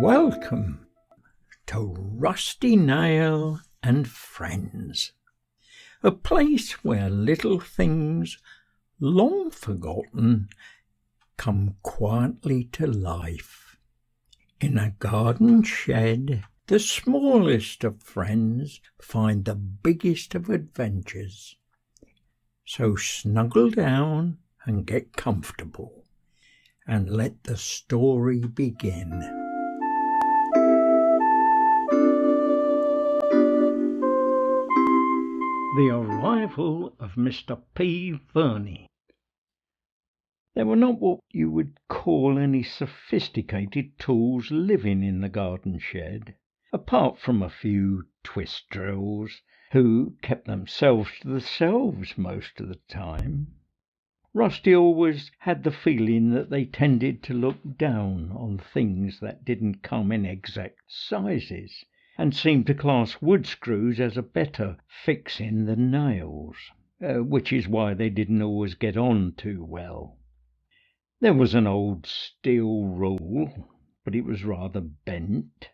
Welcome to Rusty Nail and Friends, a place where little things long forgotten come quietly to life. In a garden shed, the smallest of friends find the biggest of adventures. So snuggle down and get comfortable, and let the story begin. The arrival of Mr. P Verny. There were not what you would call any sophisticated tools living in the garden shed, apart from a few twist drills, who kept themselves to themselves most of the time. Rusty always had the feeling that they tended to look down on things that didn't come in exact sizes, and seemed to class wood screws as a better fixing than nails, which is why they didn't always get on too well. There was an old steel rule, but it was rather bent.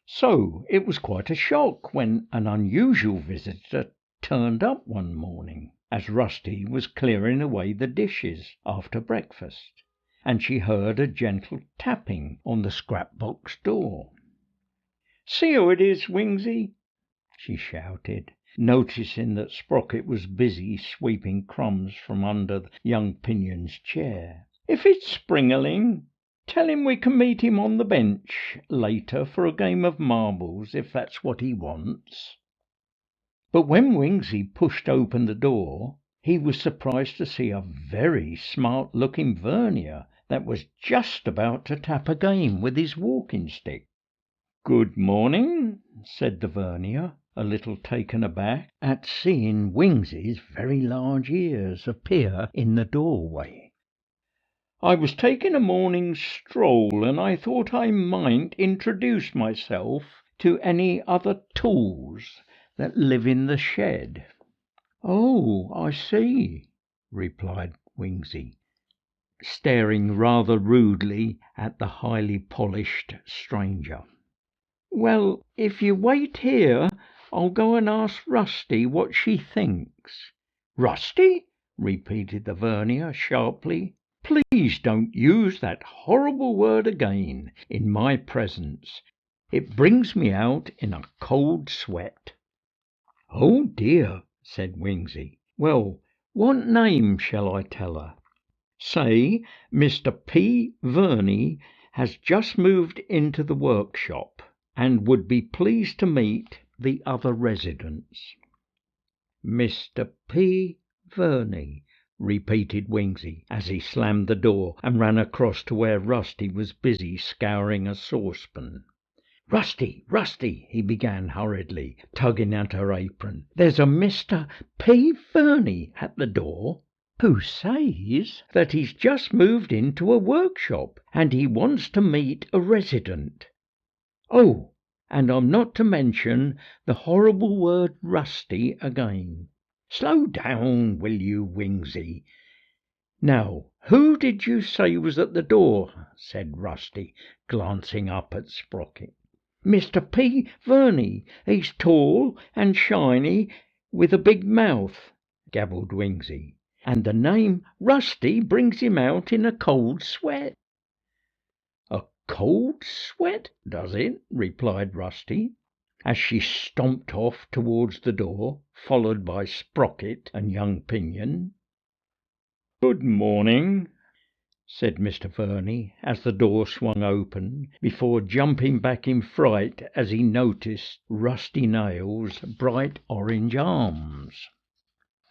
So it was quite a shock when an unusual visitor turned up one morning, as Rusty was clearing away the dishes after breakfast, and she heard a gentle tapping on the scrap-box door. "See who it is, Wingsey," she shouted, noticing that Sprocket was busy sweeping crumbs from under young Pinion's chair. "If it's Springaling, tell him we can meet him on the bench later for a game of marbles, if that's what he wants." But when Wingsey pushed open the door, he was surprised to see a very smart-looking Vernier that was just about to tap a game with his walking-stick. "Good morning," said the Vernier, a little taken aback at seeing Wingsey's very large ears appear in the doorway. "I was taking a morning stroll, and I thought I might introduce myself to any other tools that live in the shed." "Oh, I see," replied Wingsey, staring rather rudely at the highly polished stranger. "Well, if you wait here, I'll go and ask Rusty what she thinks." "Rusty?" repeated the Vernier sharply. "Please don't use that horrible word again in my presence. It brings me out in a cold sweat." "Oh dear," said Wingsey. "Well, what name shall I tell her?" "Say Mr. P Verny has just moved into the workshop, and would be pleased to meet the other residents." "Mr. P Verny," repeated Wingsey, as he slammed the door and ran across to where Rusty was busy scouring a saucepan. "Rusty, Rusty," he began hurriedly, tugging at her apron, "there's a Mr. P Verny at the door, who says that he's just moved into a workshop, and he wants to meet a resident. Oh, and I'm not to mention the horrible word Rusty again. Slow down, will you, Wingsey? Now, who did you say was at the door?" said Rusty, glancing up at Sprocket. "Mr. P Verny. He's tall and shiny, with a big mouth," gabbled Wingsey, "and the name Rusty brings him out in a cold sweat." "A cold sweat, does it?" replied Rusty, as she stomped off towards the door, followed by Sprocket and young Pinion. "Good morning," said Mr. Verny, as the door swung open, before jumping back in fright as he noticed Rusty Nail's bright orange arms.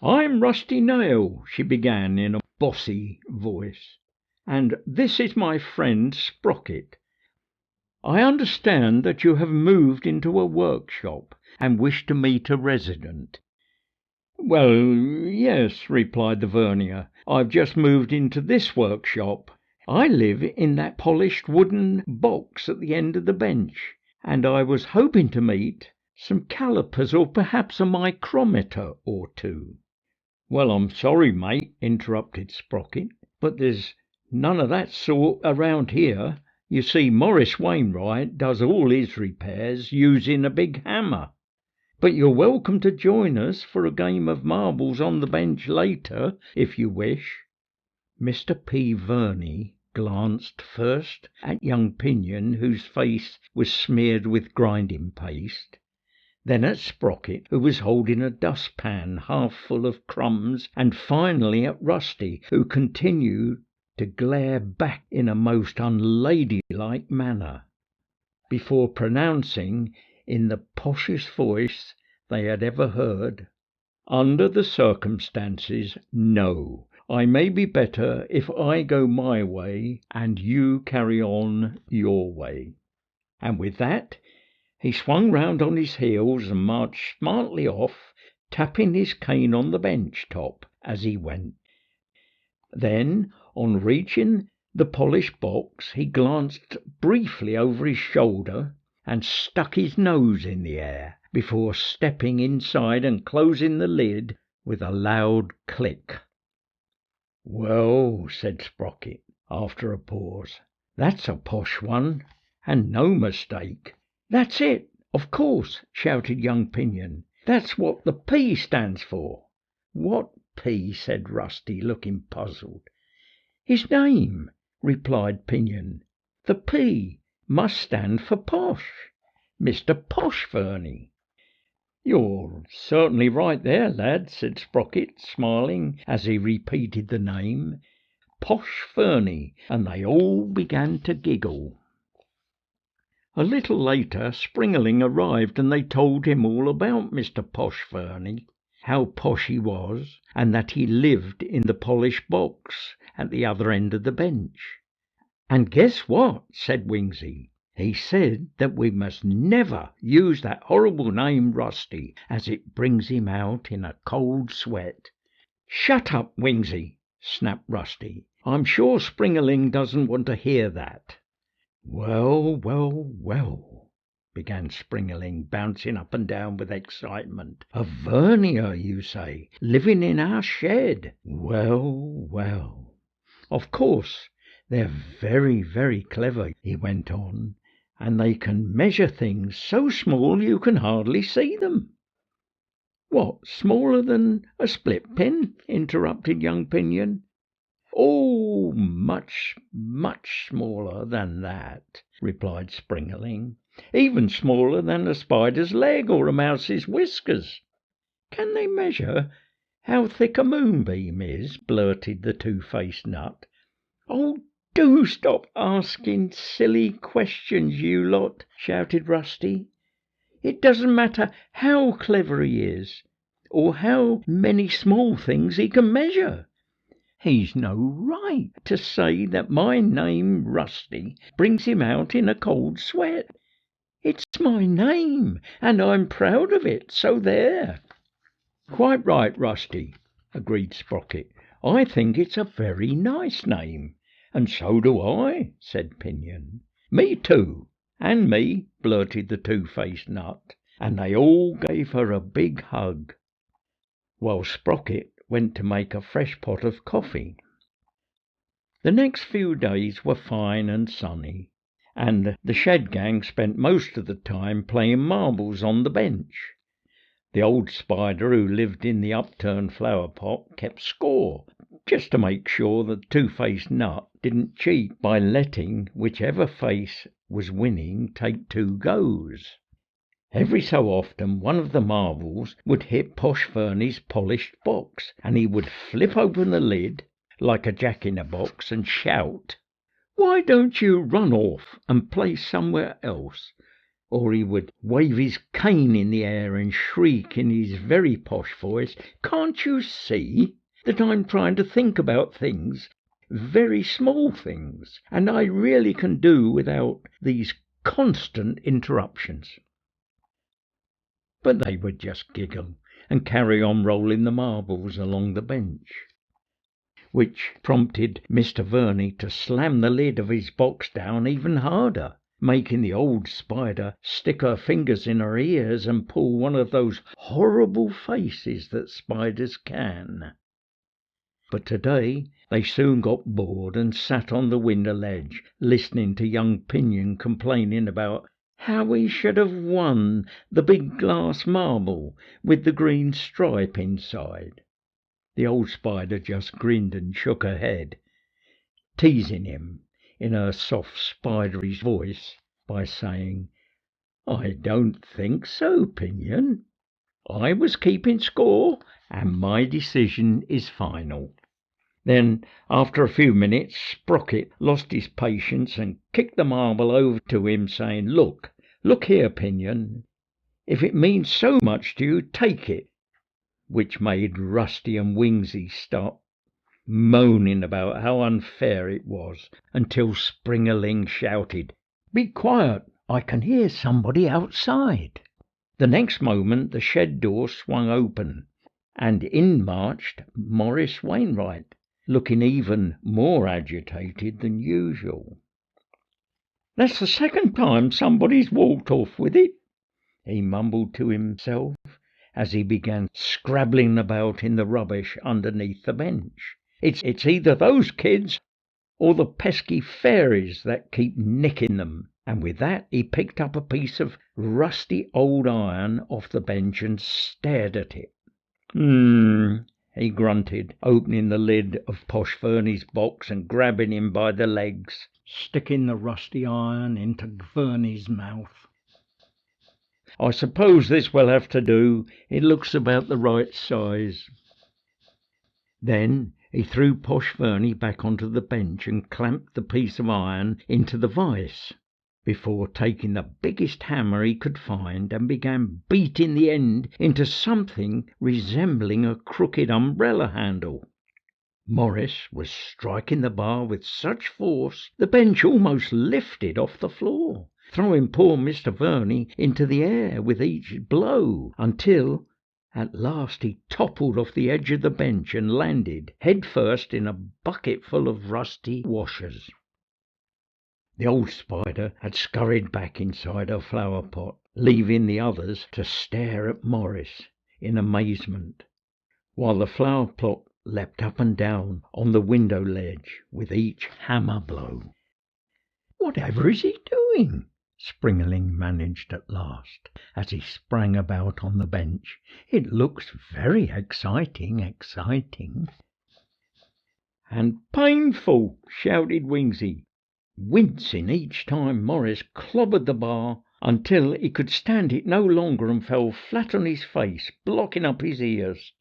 "I'm Rusty Nail," she began in a bossy voice, "and this is my friend Sprocket. I understand that you have moved into a workshop and wish to meet a resident." "Well, yes," replied the Vernier. "I've just moved into this workshop. I live in that polished wooden box at the end of the bench, and I was hoping to meet some calipers, or perhaps a micrometer or two." "Well, I'm sorry, mate," interrupted Sprocket, "but there's none of that sort around here. You see, Morris Wainwright does all his repairs using a big hammer. But you're welcome to join us for a game of marbles on the bench later, if you wish." Mr. P. Verny glanced first at young Pinion, whose face was smeared with grinding paste, then at Sprocket, who was holding a dustpan half full of crumbs, and finally at Rusty, who continued to glare back in a most unladylike manner, before pronouncing, in the poshest voice they had ever heard, "Under the circumstances, no. I may be better if I go my way and you carry on your way." And with that he swung round on his heels and marched smartly off, tapping his cane on the bench top as he went. Then, on reaching the polished box, he glanced briefly over his shoulder and stuck his nose in the air, before stepping inside and closing the lid with a loud click. "Well," said Sprocket, after a pause, "that's a posh one, and no mistake." "That's it, of course," shouted young Pinion. "That's what the P stands for." "What P?" said Rusty, looking puzzled. "His name," replied Pinion. "The P must stand for Posh. Mr. Posh Verny." "You're certainly right there, lad," said Sprocket, smiling as he repeated the name. "Posh Verny," and they all began to giggle. A little later Springaling arrived, and they told him all about Mr. Posh Verny, how posh he was, and that he lived in the polished box at the other end of the bench. "And guess what?" said Wingsey. "He said that we must never use that horrible name Rusty, as it brings him out in a cold sweat." "Shut up, Wingsey!" snapped Rusty. "I'm sure Springaling doesn't want to hear that." "Well, well, well," began Springaling, bouncing up and down with excitement. "A Vernier, you say, living in our shed? Well, well. Of course they're very, very clever," he went on, "and they can measure things so small you can hardly see them." "What, smaller than a split pin?" interrupted young Pinion. "Oh, much, much smaller than that," replied Springaling. "Even smaller than a spider's leg or a mouse's whiskers." "Can they measure how thick a moonbeam is?" blurted the two-faced nut. "Oh, do stop asking silly questions, you lot!" shouted Rusty. "It doesn't matter how clever he is, or how many small things he can measure. He's no right to say that my name, Rusty, brings him out in a cold sweat. It's my name, and I'm proud of it, so there." "Quite right, Rusty," agreed Sprocket. "I think it's a very nice name." "And so do I," said Pinion. "Me too, and me," blurted the two-faced nut, and they all gave her a big hug, while Sprocket went to make a fresh pot of coffee. The next few days were fine and sunny, and the shed gang spent most of the time playing marbles on the bench. The old spider who lived in the upturned flower pot kept score, just to make sure that two-faced nut didn't cheat by letting whichever face was winning take two goes. Every so often one of the marbles would hit Posh Verny's polished box, and he would flip open the lid like a jack-in-a-box and shout, "Why don't you run off and play somewhere else?" Or he would wave his cane in the air and shriek in his very posh voice, "Can't you see that I'm trying to think about things, very small things, and I really can do without these constant interruptions?" But they would just giggle and carry on rolling the marbles along the bench, which prompted Mr. Verny to slam the lid of his box down even harder, making the old spider stick her fingers in her ears and pull one of those horrible faces that spiders can. But today they soon got bored and sat on the window ledge, listening to young Pinion complaining about how he should have won the big glass marble with the green stripe inside. The old spider just grinned and shook her head, teasing him in her soft spidery voice by saying, "I don't think so, Pinion. I was keeping score, and my decision is final." Then, after a few minutes, Sprocket lost his patience and kicked the marble over to him, saying, Look here, Pinion. If it means so much to you, take it." Which made Rusty and Wingsey start moaning about how unfair it was, until Springaling shouted, "Be quiet, I can hear somebody outside." The next moment the shed door swung open, and in marched Morris Wainwright, looking even more agitated than usual. "That's the second time somebody's walked off with it," he mumbled to himself as he began scrabbling about in the rubbish underneath the bench. It's either those kids or the pesky fairies that keep nicking them." And with that he picked up a piece of rusty old iron off the bench and stared at it. He grunted, opening the lid of Posh Verny's box and grabbing him by the legs, sticking the rusty iron into Verny's mouth. "I suppose this will have to do. It looks about the right size." Then he threw Posh Verny back onto the bench and clamped the piece of iron into the vice, before taking the biggest hammer he could find and began beating the end into something resembling a crooked umbrella handle. Morris was striking the bar with such force the bench almost lifted off the floor, throwing poor Mr. Verny into the air with each blow, until at last he toppled off the edge of the bench and landed head first in a bucketful of rusty washers. The old spider had scurried back inside her flower pot, leaving the others to stare at Morris in amazement, while the flower pot leapt up and down on the window ledge with each hammer blow. "Whatever is he doing?" Springaling managed at last, as he sprang about on the bench. "It looks very exciting." "And painful," shouted Wingsey, wincing each time Morris clobbered the bar until he could stand it no longer and fell flat on his face, blocking up his ears.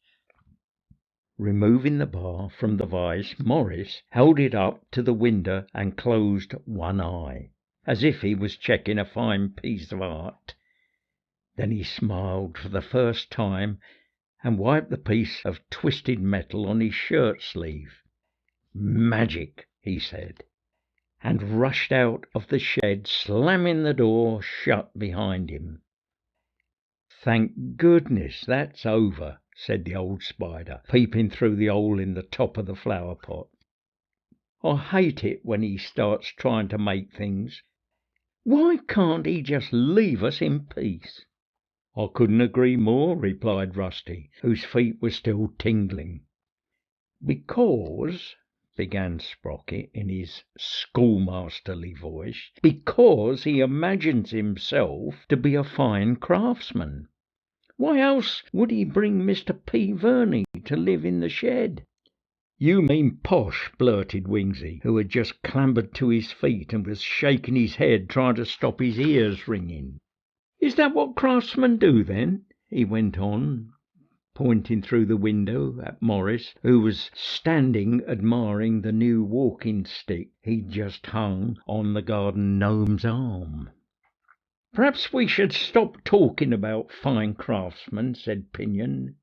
Removing the bar from the vice, Morris held it up to the window and closed one eye, as if he was checking a fine piece of art. Then he smiled for the first time and wiped the piece of twisted metal on his shirt sleeve. "Magic," he said, and rushed out of the shed, slamming the door shut behind him. "Thank goodness that's over," said the old spider, peeping through the hole in the top of the flower pot. "I hate it when he starts trying to make things. Why can't he just leave us in peace?" "I couldn't agree more," replied Rusty, whose feet were still tingling. "Because," began Sprocket in his schoolmasterly voice, "because he imagines himself to be a fine craftsman. Why else would he bring Mr. P Verny to live in the shed?" "You mean Posh," blurted Wingsey, who had just clambered to his feet and was shaking his head, trying to stop his ears ringing. "Is that what craftsmen do, then?" he went on, pointing through the window at Morris, who was standing admiring the new walking stick he'd just hung on the garden gnome's arm. "Perhaps we should stop talking about fine craftsmen," said Pinion,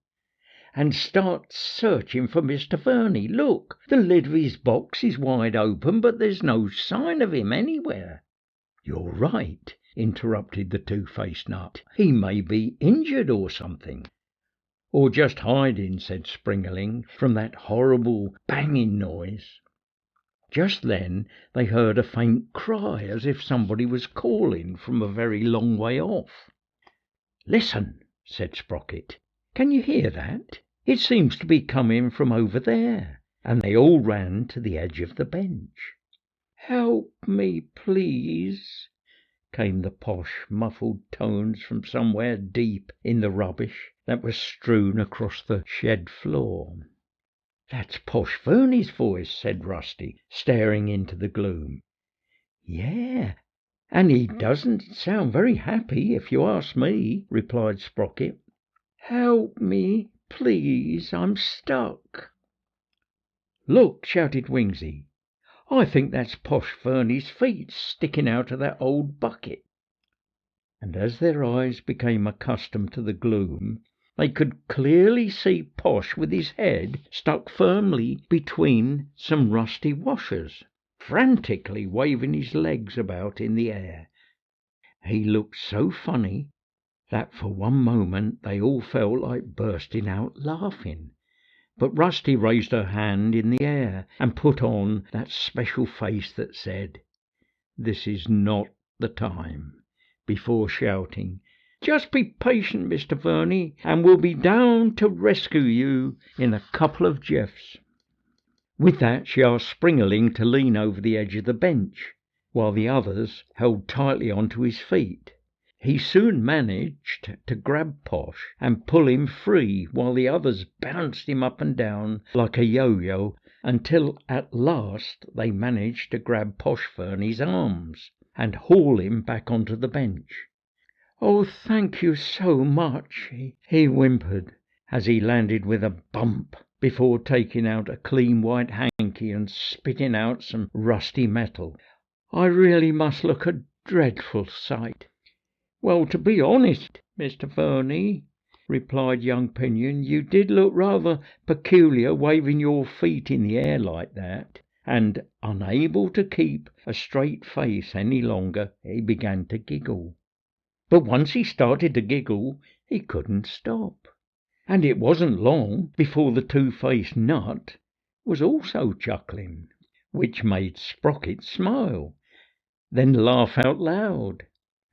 "and start searching for Mr. Verny. Look, the lid of his box is wide open, but there's no sign of him anywhere." "You're right," interrupted the two-faced nut. "He may be injured or something." "Or just hiding," said Springaling, "from that horrible banging noise." Just then they heard a faint cry, as if somebody was calling from a very long way off. "Listen," said Sprocket. "Can you hear that? It seems to be coming from over there." and they all ran to the edge of the bench. "Help me, please," came the posh, muffled tones from somewhere deep in the rubbish that was strewn across the shed floor. "That's Posh Verny's voice," said Rusty, staring into the gloom. "Yeah, and he doesn't sound very happy, if you ask me," replied Sprocket. "Help me, please, I'm stuck." "Look!" shouted Wingsey. "I think that's Posh Verny's feet sticking out of that old bucket." And as their eyes became accustomed to the gloom, they could clearly see Posh with his head stuck firmly between some rusty washers, frantically waving his legs about in the air. He looked so funny that for one moment they all felt like bursting out laughing. But Rusty raised her hand in the air and put on that special face that said, "This is not the time," before shouting, "Just be patient, Mr. Verny, and we'll be down to rescue you in a couple of jiffs." With that she asked Springaling to lean over the edge of the bench, while the others held tightly on to his feet. He soon managed to grab Posh and pull him free, while the others bounced him up and down like a yo-yo, until at last they managed to grab Posh Verny's arms and haul him back onto the bench. "Oh, thank you so much," he whimpered, as he landed with a bump, before taking out a clean white hanky and spitting out some rusty metal. "I really must look a dreadful sight." "Well, to be honest, Mr. Verny," replied young Pinion, "you did look rather peculiar waving your feet in the air like that." And, unable to keep a straight face any longer, he began to giggle. But once he started to giggle, he couldn't stop. And it wasn't long before the two-faced nut was also chuckling, which made Sprocket smile, then laugh out loud.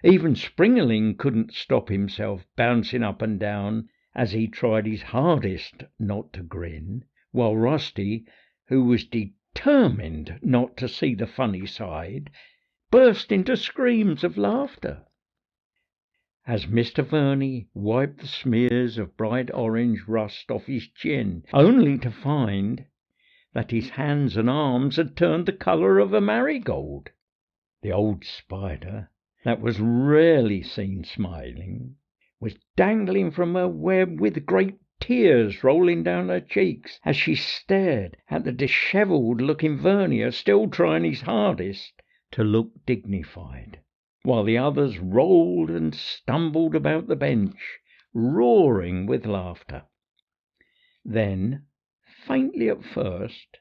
Even Springaling couldn't stop himself bouncing up and down as he tried his hardest not to grin, while Rusty, who was determined not to see the funny side, burst into screams of laughter. As Mr. Verny wiped the smears of bright orange rust off his chin, only to find that his hands and arms had turned the colour of a marigold, the old spider, that was rarely seen smiling, was dangling from her web with great tears rolling down her cheeks as she stared at the dishevelled-looking Vernier, still trying his hardest to look dignified, while the others rolled and stumbled about the bench, roaring with laughter. Then, faintly at first,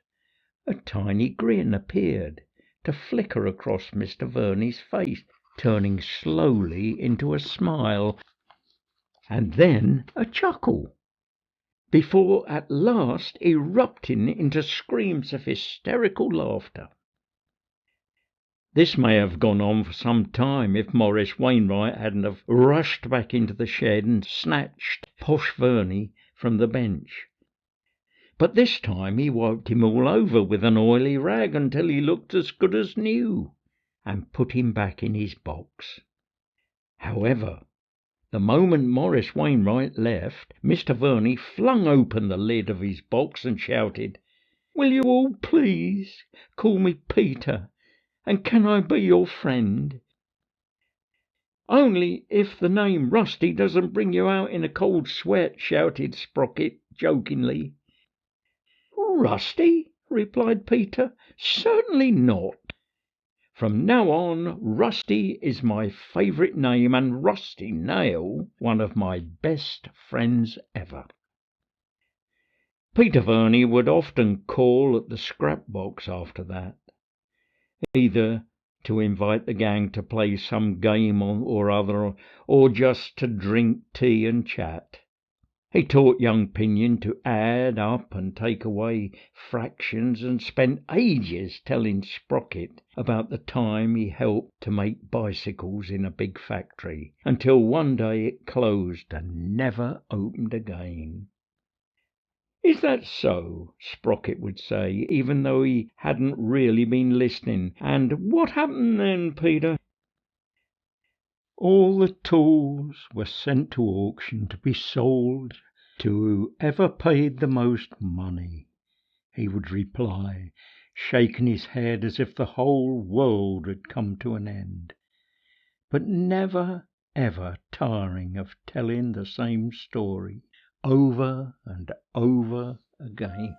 a tiny grin appeared to flicker across Mr. Verny's face, turning slowly into a smile, and then a chuckle, before at last erupting into screams of hysterical laughter. This may have gone on for some time if Morris Wainwright hadn't have rushed back into the shed and snatched Posh Verny from the bench. But this time he wiped him all over with an oily rag until he looked as good as new, and put him back in his box. However, the moment Morris Wainwright left, Mr. Verny flung open the lid of his box and shouted, "Will you all please call me Peter, and can I be your friend? Only if the name Rusty doesn't bring you out in a cold sweat," shouted Sprocket jokingly. "Rusty?" replied Peter. "Certainly not. From now on, Rusty is my favourite name, and Rusty Nail one of my best friends ever." Peter Verny would often call at the scrap box after that, either to invite the gang to play some game or other, or just to drink tea and chat. He taught young Pinion to add up and take away fractions, and spent ages telling Sprocket about the time he helped to make bicycles in a big factory, until one day it closed and never opened again. "Is that so?" Sprocket would say, even though he hadn't really been listening. "And what happened then, Peter?" "All the tools were sent to auction to be sold to whoever paid the most money," he would reply, shaking his head as if the whole world had come to an end, but never ever tiring of telling the same story over and over again.